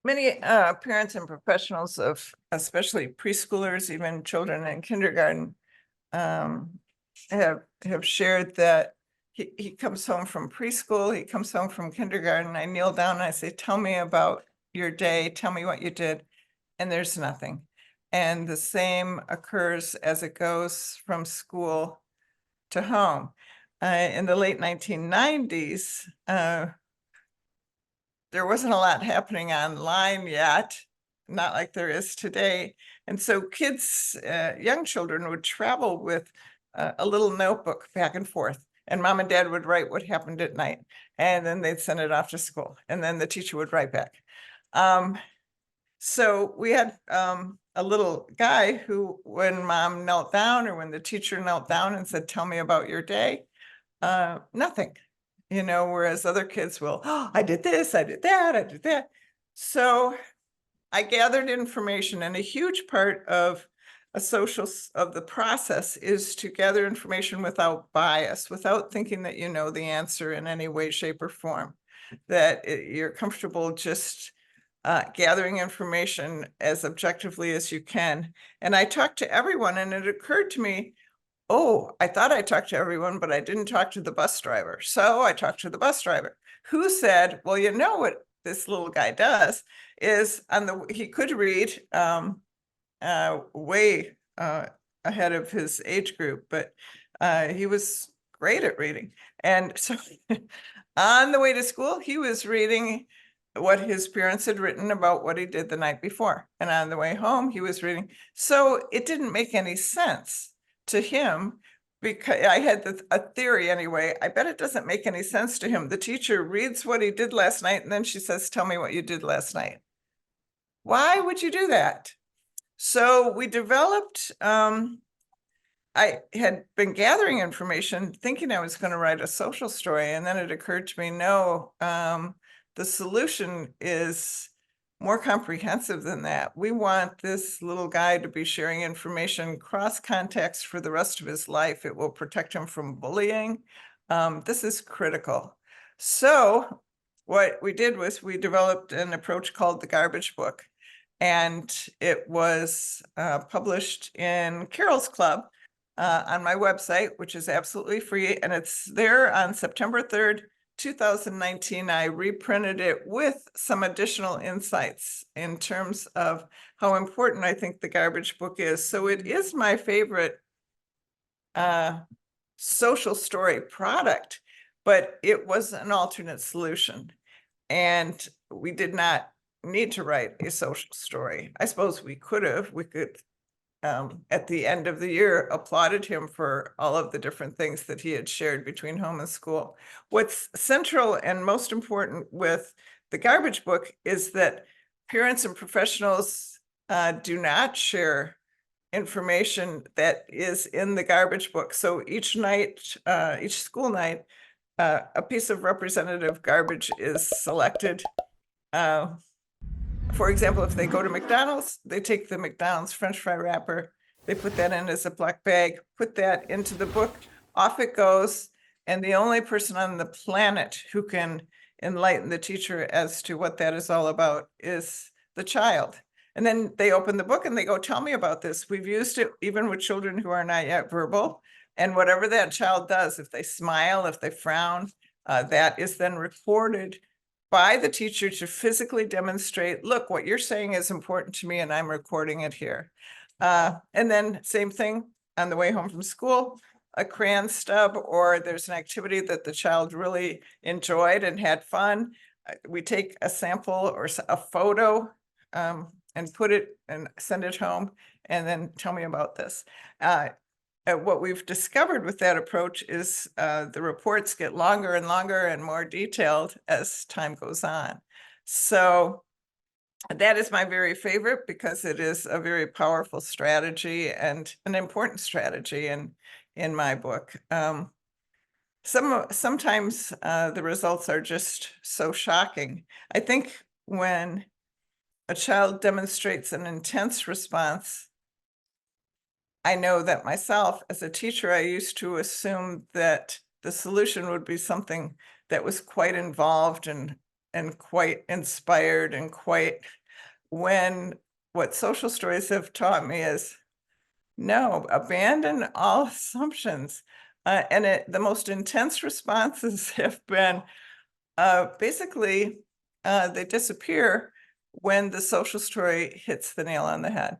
Many parents and professionals of especially preschoolers, even children in kindergarten, um, have shared that he comes home from preschool, he comes home from kindergarten. I kneel down and I say, "Tell me about your day. Tell me what you did," and there's nothing. And the same occurs as it goes from school to home. In the late 1990s, there wasn't a lot happening online yet, not like there is today. And so kids, young children would travel with a little notebook back and forth. And mom and dad would write what happened at night. And then they'd send it off to school. And then the teacher would write back. So we had a little guy who, when mom knelt down or when the teacher knelt down and said, "Tell me about your day," nothing. Whereas other kids will, "Oh, I did this, I did that, I did that." So I gathered information, and a huge part of of the process is to gather information without bias, without thinking that you know the answer in any way, shape, or form, that you're comfortable just gathering information as objectively as you can. And I talked to everyone, and it occurred to me, oh, I thought I talked to everyone, but I didn't talk to the bus driver. So I talked to the bus driver, who said, "Well, you know what this little guy does is he could read way ahead of his age group, but he was great at reading." And so on the way to school, he was reading what his parents had written about what he did the night before. And on the way home, he was reading. So it didn't make any sense to him, because I had a theory anyway. I bet it doesn't make any sense to him. The teacher reads what he did last night, and then she says, "Tell me what you did last night." Why would you do that? So we developed, I had been gathering information thinking I was going to write a social story, and then it occurred to me, no, the solution is more comprehensive than that. We want this little guy to be sharing information cross context for the rest of his life. It will protect him from bullying. This is critical. So what we did was we developed an approach called the garbage book, and it was published in Carol's Club on my website, which is absolutely free, and it's there on September 3rd, 2019. I reprinted it with some additional insights in terms of how important I think the garbage book is. So it is my favorite social story product, but it was an alternate solution. And we did not need to write a social story. I suppose we could have. We could at the end of the year, applauded him for all of the different things that he had shared between home and school. What's central and most important with the garbage book is that parents and professionals do not share information that is in the garbage book. So each night, each school night, a piece of representative garbage is selected. For example, if they go to McDonald's, they take the McDonald's French fry wrapper, they put that in as a black bag, put that into the book, off it goes. And the only person on the planet who can enlighten the teacher as to what that is all about is the child. And then they open the book and they go, "Tell me about this." We've used it even with children who are not yet verbal. And whatever that child does, if they smile, if they frown, that is then recorded by the teacher to physically demonstrate, "Look, what you're saying is important to me and I'm recording it here." And then same thing on the way home from school, a crayon stub, or there's an activity that the child really enjoyed and had fun. We take a sample or a photo and put it and send it home, and then tell me about this. What we've discovered with that approach is the reports get longer and longer and more detailed as time goes on. So that is my very favorite because it is a very powerful strategy and an important strategy in my book. Sometimes the results are just so shocking. I think when a child demonstrates an intense response, I know that myself as a teacher, I used to assume that the solution would be something that was quite involved and and quite inspired and quite, when what social stories have taught me is, no, abandon all assumptions. And the most intense responses have been, basically, they disappear when the social story hits the nail on the head.